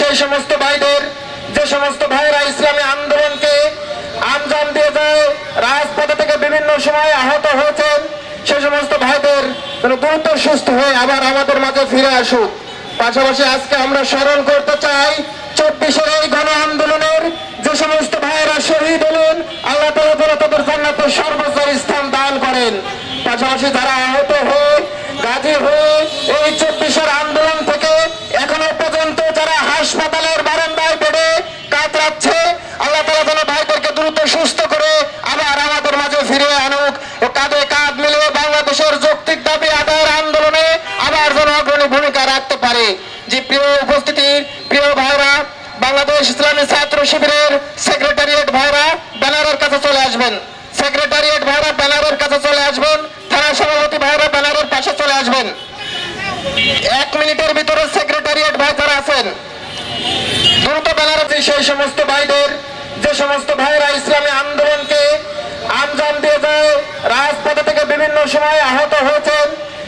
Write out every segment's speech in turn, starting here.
সেই সমস্ত ভাইদের, যে সমস্ত ভাইরা ইসলামী আন্দোলনকে আঞ্জাম দিয়ে যায়, রাজপথে থেকে বিভিন্ন সময় আহত হয়েছেন, সে সমস্ত ভাইদের দ্রুত সুস্থ হয়ে আবার আমাদের মাঝে ফিরে আসুক। পাশাপাশি আজকে আমরা স্মরণ করতে চাই 24-এর এই গণ আন্দোলনের যে সমস্ত ভাইয়েরা শহীদ হলেন, আল্লাহ তাআলা তাদের জান্নাতে সর্বোচ্চ স্থান দান করেন। পাশাপাশি যারা আহত হয়ে গাজী হয়ে এই 24-এর আন্দোলন থেকে এখনো পর্যন্ত যারা হাসপাতালের বারান্দায় বেডে কাতরাচ্ছে, আল্লাহ তাআলা যেন ভাইদেরকে দ্রুত সুস্থ করে আবার আমাদের মাঝে ফিরে আনুক ও কাঁধে কাঁধ মিলিয়ে বাংলাদেশের যৌক্তিক দাবি আদায়ের আন্দোলনে আবার যেন অগ্রণী ভূমিকা রাখতে পারে। যে প্রিয় উপস্থিতি, প্রিয় ভাইরা, বাংলাদেশ ইসলামী ছাত্র শিবিরের সেক্রেটারিয়েট ভাইরা ব্যানারের কাছে চলে আসবেন। সেক্রেটারিয়েট ভাইরা ব্যানারের কাছে চলে আসবেন। থানা সভাপতি ভাইরা ব্যানারের পাশে চলে আসবেন। 1 মিনিটের ভিতরে সেক্রেটারিয়েট ভাই যারা আছেন দ্রুত ব্যানারে সেই সমস্ত ভাইদের, যে সমস্ত ভাইরা ইসলামী আন্দোলনকে আঞ্জাম দিয়ে যায়, রাজপথে থেকে বিভিন্ন সময় আহত হয়েছেন,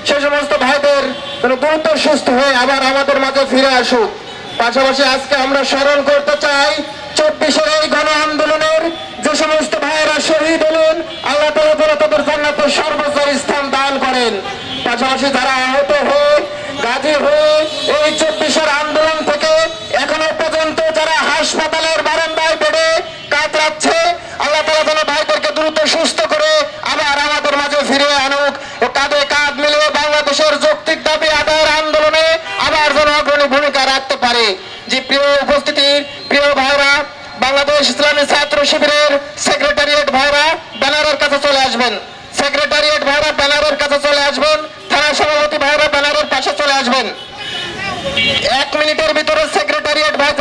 সে সমস্ত ভাইদের দ্রুত সুস্থ হয়ে আবার আমাদের মাঝে ফিরে আসুক। পাশাপাশি আজকে আমরা স্মরণ করতে চাই 24-এর এই গণ আন্দোলনের যে সমস্ত ভাইয়েরা শহীদ হলেন, আল্লাহ তাআলা তাদের জান্নাতে সর্বোচ্চ স্থান দান করেন। পাশাপাশি যারা আহত হয়ে গাজী হয়ে এই 24-এর আন্দোলন থেকে এখনো পর্যন্ত যারা হাসপাতালের বারান্দায় বেডে কাতরাচ্ছে, আল্লাহ তাআলা যেন ভাইদেরকে দ্রুত সুস্থ করে আবার আমাদের মাঝে ফিরে আনুক ও কাঁধে কাঁধ মিলিয়ে বাংলাদেশের যৌক্তিক দাবি আদায়ের আন্দোলনে আবার যেন অগ্রণী ভূমিকা রাখতে পারে। যে প্রিয় উপস্থিতি, প্রিয় ভাইরা, বাংলাদেশ ইসলামী ছাত্র শিবিরের সেক্রেটারিয়েট ভাইরা ব্যানারের কাছে চলে আসবেন। সেক্রেটারিয়েট ভাইরা ব্যানারের কাছে চলে আসবেন। থানা সভাপতি ভাইরা ব্যানারের পাশে চলে আসবেন। 1 মিনিটের ভিতরে সেক্রেটারিয়েট ভাই